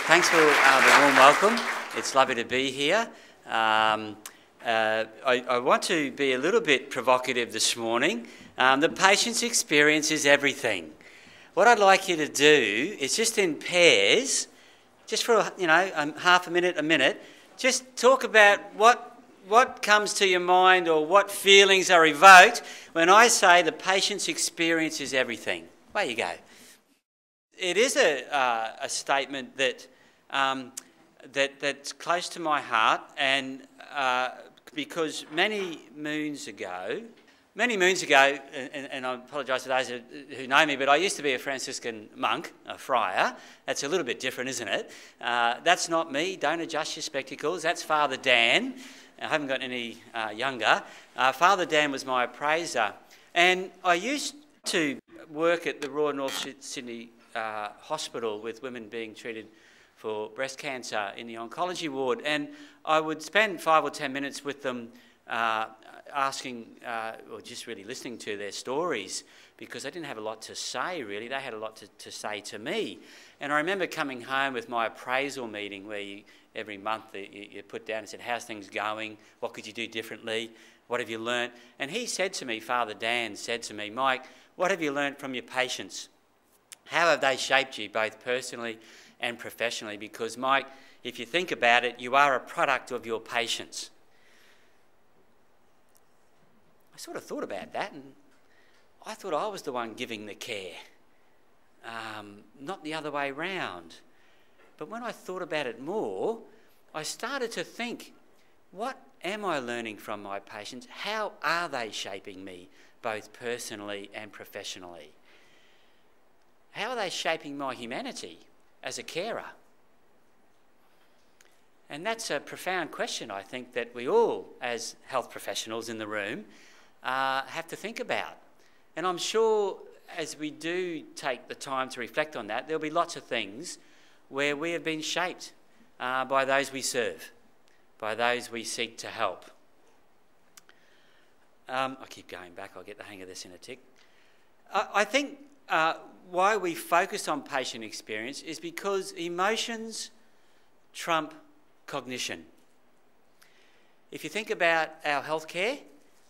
Thanks for the warm welcome. It's lovely to be here. I want to be a little bit provocative this morning. The patient's experience is everything. What I'd like you to do is just in pairs, just for half a minute, just talk about what comes to your mind or what feelings are evoked when I say the patient's experience is everything. Away you go. It is a statement that that's close to my heart, and because many moons ago, and I apologise to those who know me, but I used to be a Franciscan monk, a friar. That's a little bit different, isn't it? That's not me. Don't adjust your spectacles. That's Father Dan. I haven't got any younger. Father Dan was my appraiser, and I used to work at the Royal North Sydney Hospital with women being treated for breast cancer in the oncology ward, and I would spend 5 or 10 minutes with them asking or just really listening to their stories, because I didn't have a lot to say really. They had a lot to say to me. And I remember coming home with my appraisal meeting where every month you put down and said, how's things going? What could you do differently? What have you learnt? And he said to me, Father Dan said to me, Mike, what have you learnt from your patients? How have they shaped you both personally and professionally? Because Mike, if you think about it, you are a product of your patients. I sort of thought about that, and I thought I was the one giving the care, not the other way round. But when I thought about it more, I started to think, what am I learning from my patients? How are they shaping me, both personally and professionally? How are they shaping my humanity as a carer? And that's a profound question, I think, that we all, as health professionals in the room, have to think about. And I'm sure as we do take the time to reflect on that, there'll be lots of things where we have been shaped by those we serve, by those we seek to help. I keep going back, I'll get the hang of this in a tick. I think why we focus on patient experience is because emotions trump cognition. If you think about our healthcare,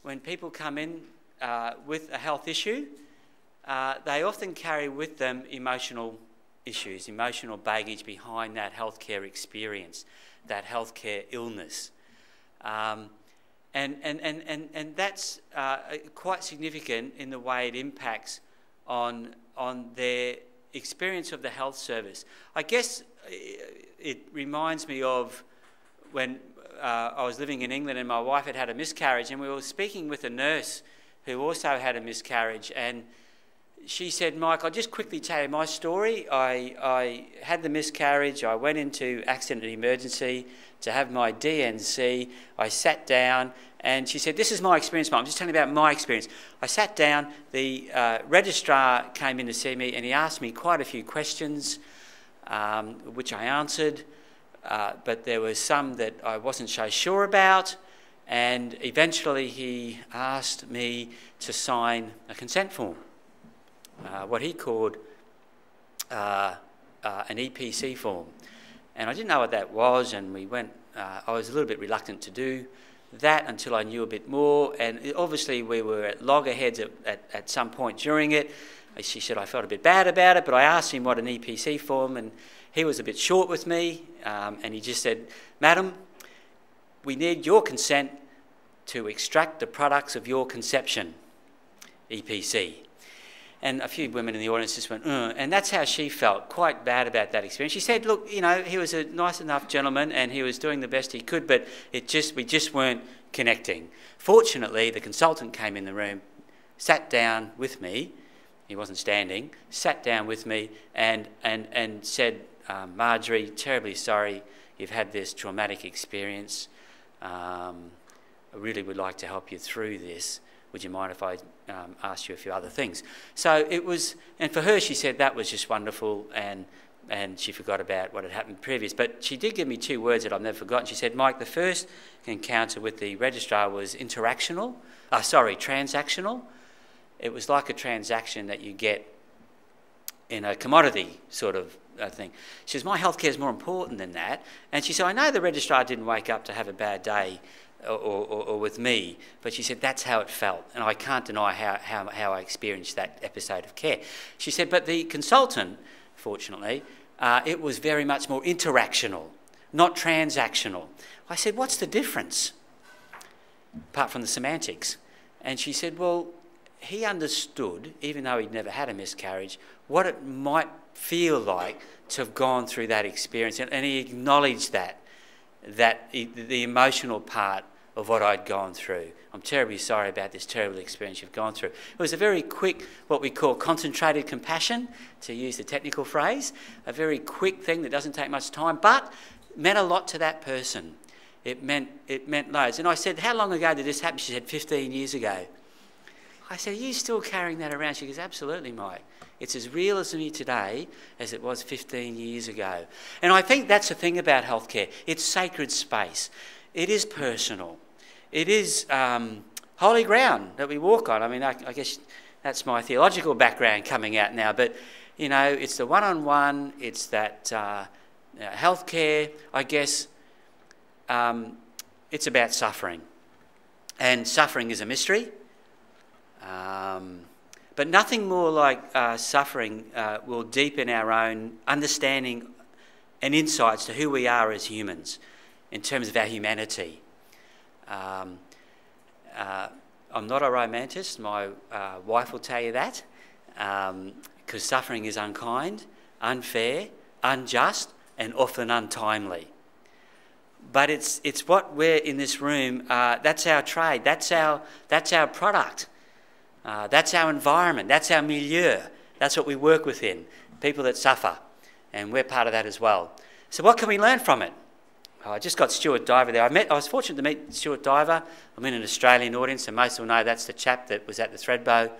when people come in with a health issue, they often carry with them emotional issues, emotional baggage behind that healthcare experience, that healthcare illness. And that's quite significant in the way it impacts on their experience of the health service. I guess it reminds me of when I was living in England and my wife had a miscarriage, and we were speaking with a nurse who also had a miscarriage, and she said, Mike, I'll just quickly tell you my story. I had the miscarriage, I went into accident and emergency to have my DNC, I sat down, and she said, this is my experience, Mike. I'm just telling you about my experience. I sat down, the registrar came in to see me, and he asked me quite a few questions, which I answered, but there were some that I wasn't so sure about, and eventually he asked me to sign a consent form, what he called an EPC form. And I didn't know what that was, and we went, I was a little bit reluctant to do that until I knew a bit more, and obviously we were at loggerheads at some point during it. She said I felt a bit bad about it, but I asked him what an EPC form, and he was a bit short with me, and he just said, Madam, we need your consent to extract the products of your conception, EPC. And a few women in the audience just went, and that's how she felt, quite bad about that experience. She said, look, you know, he was a nice enough gentleman and he was doing the best he could, but we just weren't connecting. Fortunately, the consultant came in the room, sat down with me, he wasn't standing, sat down with me and said, Marjorie, terribly sorry you've had this traumatic experience. I really would like to help you through this. Would you mind if I asked you a few other things? So it was, and for her, she said that was just wonderful, and she forgot about what had happened previous. But she did give me 2 words that I've never forgotten. She said, Mike, the first encounter with the registrar was transactional. It was like a transaction that you get in a commodity sort of thing. She says, my healthcare is more important than that. And she said, I know the registrar didn't wake up to have a bad day or with me, but she said, that's how it felt. And I can't deny how I experienced that episode of care. She said, but the consultant, fortunately, it was very much more interactional, not transactional. I said, what's the difference, apart from the semantics? And she said, well, he understood, even though he'd never had a miscarriage, what it might feel like to have gone through that experience. And he acknowledged the emotional part of what I'd gone through. I'm terribly sorry about this terrible experience you've gone through. It was a very quick, what we call concentrated compassion, to use the technical phrase, a very quick thing that doesn't take much time, but meant a lot to that person. It meant loads. And I said, how long ago did this happen? She said, 15 years ago. I said, are you still carrying that around? She goes, absolutely, Mike. It's as real as me today as it was 15 years ago. And I think that's the thing about healthcare. It's sacred space. It is personal. It is holy ground that we walk on. I mean, I guess that's my theological background coming out now. But, you know, it's the one-on-one. It's that healthcare, I guess. It's about suffering. And suffering is a mystery. But nothing more like suffering will deepen our own understanding and insights to who we are as humans in terms of our humanity. I'm not a romanticist. My wife will tell you that, because suffering is unkind, unfair, unjust, and often untimely. But it's what we're in this room. That's our trade. That's our product. That's our environment. That's our milieu. That's what we work within. People that suffer, and we're part of that as well. So what can we learn from it? I just got Stuart Diver there. I was fortunate to meet Stuart Diver. I'm in an Australian audience, and most will know that's the chap that was at the Thredbo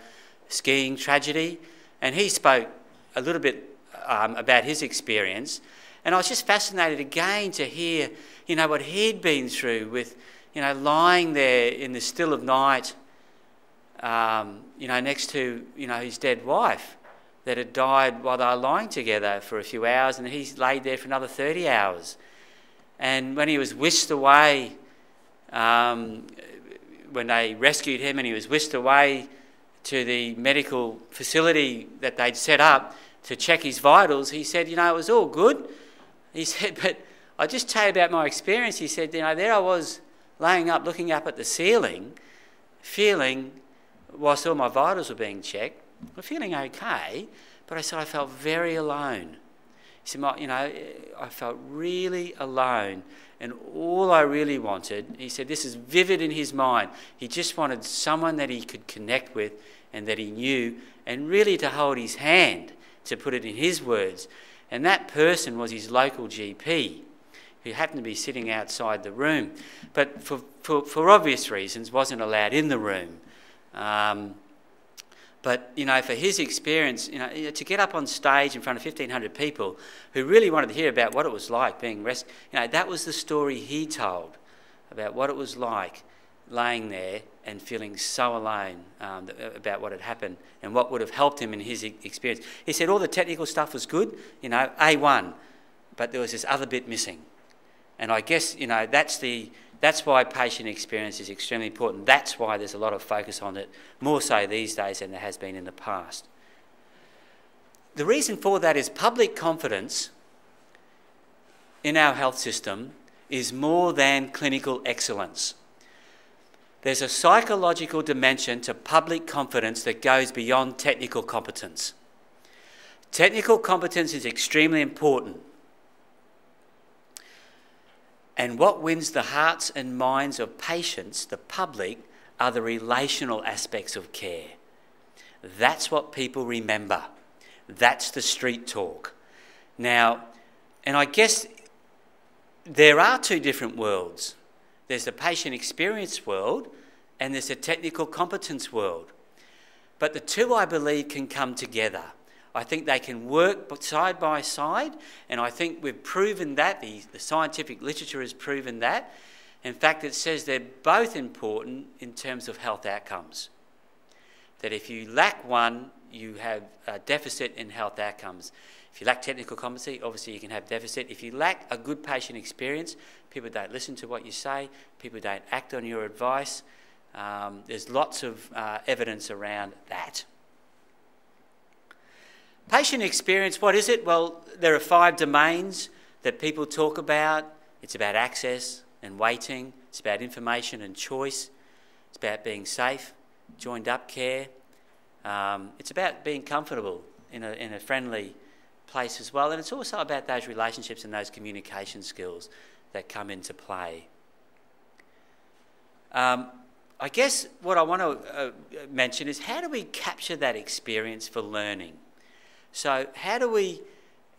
skiing tragedy. And he spoke a little bit about his experience. And I was just fascinated again to hear, you know, what he'd been through with, you know, lying there in the still of night, you know, next to, you know, his dead wife that had died while they were lying together for a few hours, and he's laid there for another 30 hours. And when he was whisked away, when they rescued him and he was whisked away to the medical facility that they'd set up to check his vitals, he said, you know, it was all good. He said, but I'll just tell you about my experience. He said, you know, there I was laying up, looking up at the ceiling, feeling, whilst all my vitals were being checked, I'm feeling okay, but I said I felt very alone. He said, you know, I felt really alone, and all I really wanted, he said, this is vivid in his mind, he just wanted someone that he could connect with and that he knew, and really to hold his hand, to put it in his words. And that person was his local GP, who happened to be sitting outside the room, but for obvious reasons wasn't allowed in the room. But, you know, for his experience, you know, to get up on stage in front of 1,500 people who really wanted to hear about what it was like being rescued, you know, that was the story he told about what it was like laying there and feeling so alone about what had happened and what would have helped him in his experience. He said all the technical stuff was good, you know, A1, but there was this other bit missing. And I guess, you know, that's why patient experience is extremely important. That's why there's a lot of focus on it, more so these days than there has been in the past. The reason for that is public confidence in our health system is more than clinical excellence. There's a psychological dimension to public confidence that goes beyond technical competence. Technical competence is extremely important. And what wins the hearts and minds of patients, the public, are the relational aspects of care. That's what people remember. That's the street talk. Now, and I guess there are two different worlds. There's the patient experience world and there's the technical competence world. But the two, I believe, can come together. I think they can work side by side, and I think we've proven that. The scientific literature has proven that. In fact, it says they're both important in terms of health outcomes. That if you lack one, you have a deficit in health outcomes. If you lack technical competency, obviously you can have deficit. If you lack a good patient experience, people don't listen to what you say, people don't act on your advice. There's lots of evidence around that. Patient experience, what is it? Well, there are 5 domains that people talk about. It's about access and waiting. It's about information and choice. It's about being safe, joined up care. It's about being comfortable in a friendly place as well. And it's also about those relationships and those communication skills that come into play. I guess what I want to mention is, how do we capture that experience for learning? So how do we,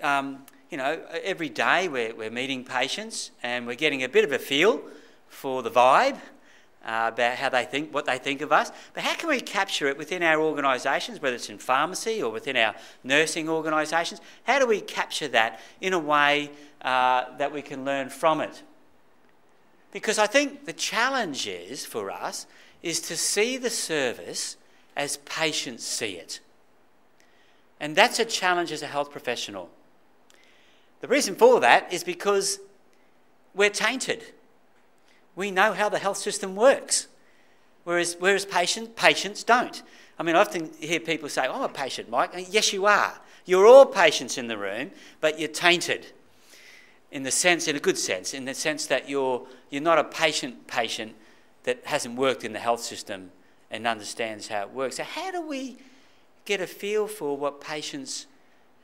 every day we're meeting patients and we're getting a bit of a feel for the vibe about how they think, what they think of us. But how can we capture it within our organisations, whether it's in pharmacy or within our nursing organisations? How do we capture that in a way that we can learn from it? Because I think the challenge is, for us, is to see the service as patients see it. And that's a challenge as a health professional. The reason for that is because we're tainted. We know how the health system works, whereas patients don't. I mean, I often hear people say, I'm a patient, Mike. Yes, you are. You're all patients in the room, but you're tainted in a good sense, in the sense that you're not a patient that hasn't worked in the health system and understands how it works. So how do we get a feel for what patients,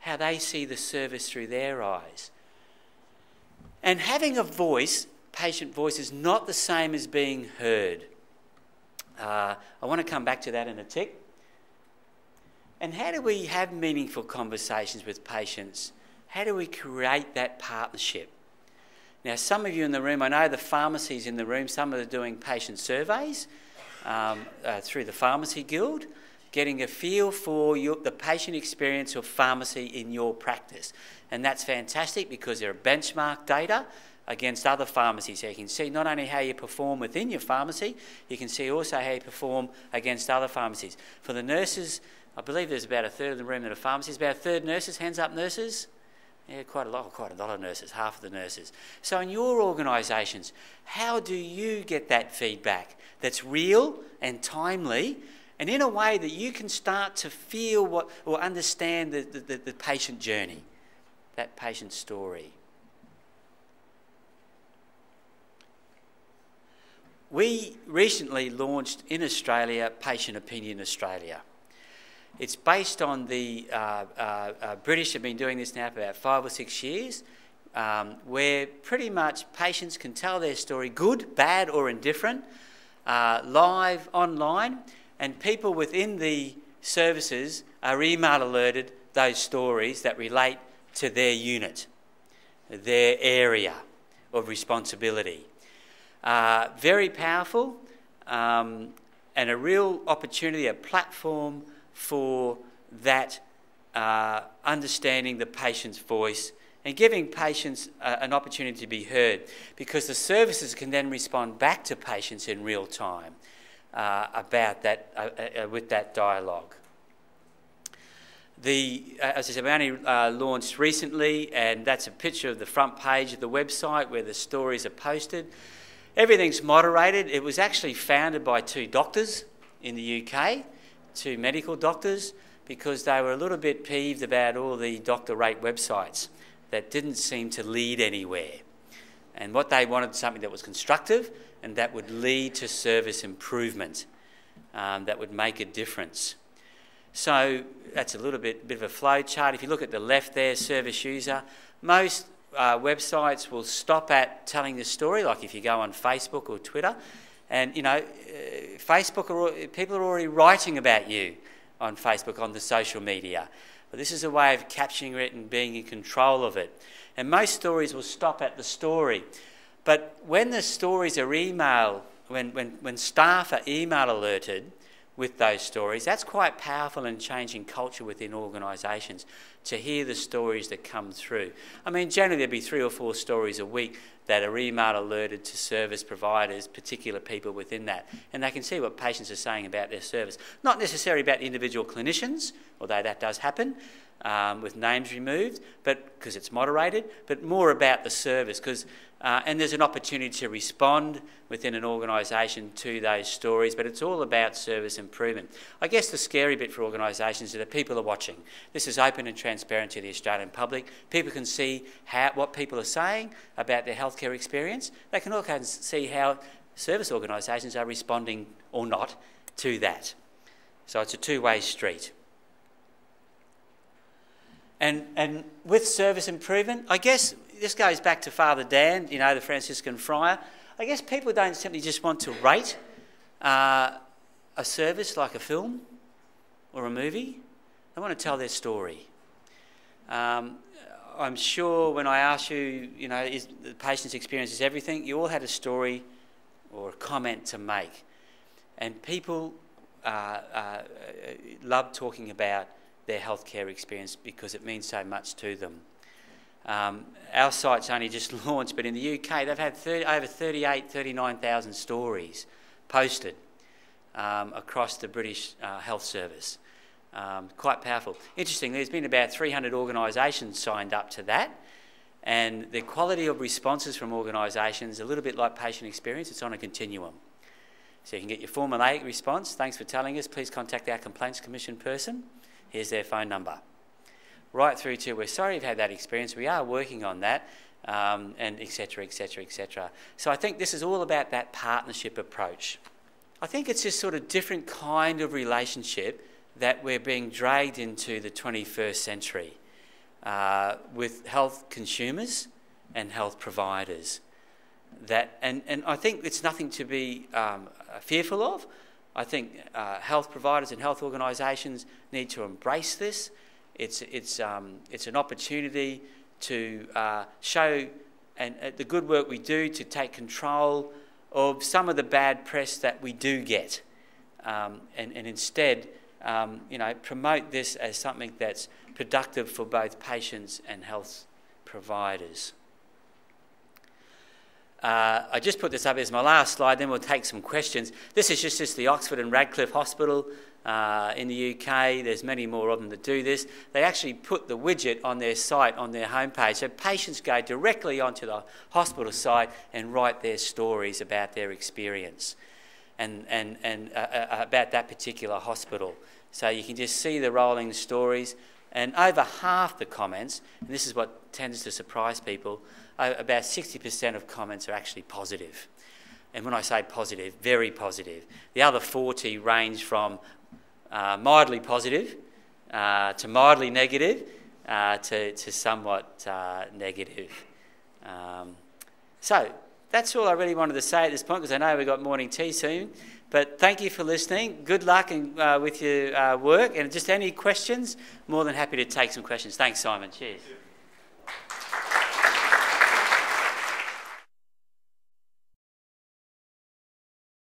how they see the service through their eyes? And having a voice, patient voice, is not the same as being heard. I want to come back to that in a tick. And how do we have meaningful conversations with patients? How do we create that partnership? Now, some of you in the room, I know the pharmacies in the room, some are doing patient surveys through the Pharmacy Guild, getting a feel for the patient experience of pharmacy in your practice. And that's fantastic because there are benchmark data against other pharmacies. So you can see not only how you perform within your pharmacy, you can see also how you perform against other pharmacies. For the nurses, I believe there's about a third of the room that are pharmacies, about a third nurses. Hands up, nurses. Yeah, quite a lot of nurses, half of the nurses. So in your organisations, how do you get that feedback that's real and timely, and in a way that you can start to feel or understand the patient journey, that patient story? We recently launched in Australia Patient Opinion Australia. It's based on the British have been doing this now for about 5 or 6 years, where pretty much patients can tell their story, good, bad or indifferent, live, online, and people within the services are email alerted those stories that relate to their unit, their area of responsibility. Very powerful, and a real opportunity, a platform for that understanding the patient's voice and giving patients an opportunity to be heard, because the services can then respond back to patients in real time about that, with that dialogue. As I said, we only launched recently, and that's a picture of the front page of the website where the stories are posted. Everything's moderated. It was actually founded by 2 doctors in the UK, 2 medical doctors, because they were a little bit peeved about all the doctor rate websites that didn't seem to lead anywhere. And what they wanted, something that was constructive and that would lead to service improvement, that would make a difference. So that's a little bit of a flow chart. If you look at the left there, service user, most websites will stop at telling the story, like if you go on Facebook or Twitter. And, Facebook, people are already writing about you on Facebook, on the social media. But this is a way of capturing it and being in control of it. And most stories will stop at the story. But when the stories are when staff are email alerted with those stories, that's quite powerful in changing culture within organisations, to hear the stories that come through. I mean, generally there'll be 3 or 4 stories a week that are email alerted to service providers, particular people within that, and they can see what patients are saying about their service. Not necessarily about individual clinicians, although that does happen, with names removed, but because it's moderated, but more about the service, and there's an opportunity to respond within an organisation to those stories, but it's all about service improvement. I guess the scary bit for organisations is that people are watching. This is open and transparent to the Australian public. People can see what people are saying about their healthcare experience. They can also see how service organisations are responding or not to that. So it's a two-way street. And with service improvement, I guess this goes back to Father Dan, the Franciscan friar. I guess people don't simply just want to rate a service like a film or a movie. They want to tell their story. I'm sure when I asked you, is the patient's experience is everything, you all had a story or a comment to make. And people love talking about their healthcare experience because it means so much to them. Our site's only just launched, but in the UK they've had over 39,000 stories posted across the British Health Service. Quite powerful. Interestingly, there's been about 300 organisations signed up to that, and the quality of responses from organisations, a little bit like patient experience, it's on a continuum. So you can get your formulaic response. Thanks for telling us. Please contact our Complaints Commission person. Here's their phone number. Right through to, we're sorry you've had that experience, we are working on that, and et cetera, et cetera, et cetera. So I think this is all about that partnership approach. I think it's this sort of different kind of relationship that we're being dragged into the 21st century with health consumers and health providers. And I think it's nothing to be fearful of. I think health providers and health organisations need to embrace this. It's an opportunity to show the good work we do, to take control of some of the bad press that we do get, and instead promote this as something that's productive for both patients and health providers. I just put this up as my last slide, then we'll take some questions. This is just the Oxford and Radcliffe Hospital in the UK. There's many more of them that do this. They actually put the widget on their site, on their homepage, so patients go directly onto the hospital site and write their stories about their experience and about that particular hospital. So you can just see the rolling stories, and over half the comments, and this is what tends to surprise people, about 60% of comments are actually positive. And when I say positive, very positive. The other 40 range from mildly positive to mildly negative to somewhat negative. So that's all I really wanted to say at this point, because I know we've got morning tea soon. But thank you for listening. Good luck with your work. And just any questions, more than happy to take some questions. Thanks, Simon. Cheers.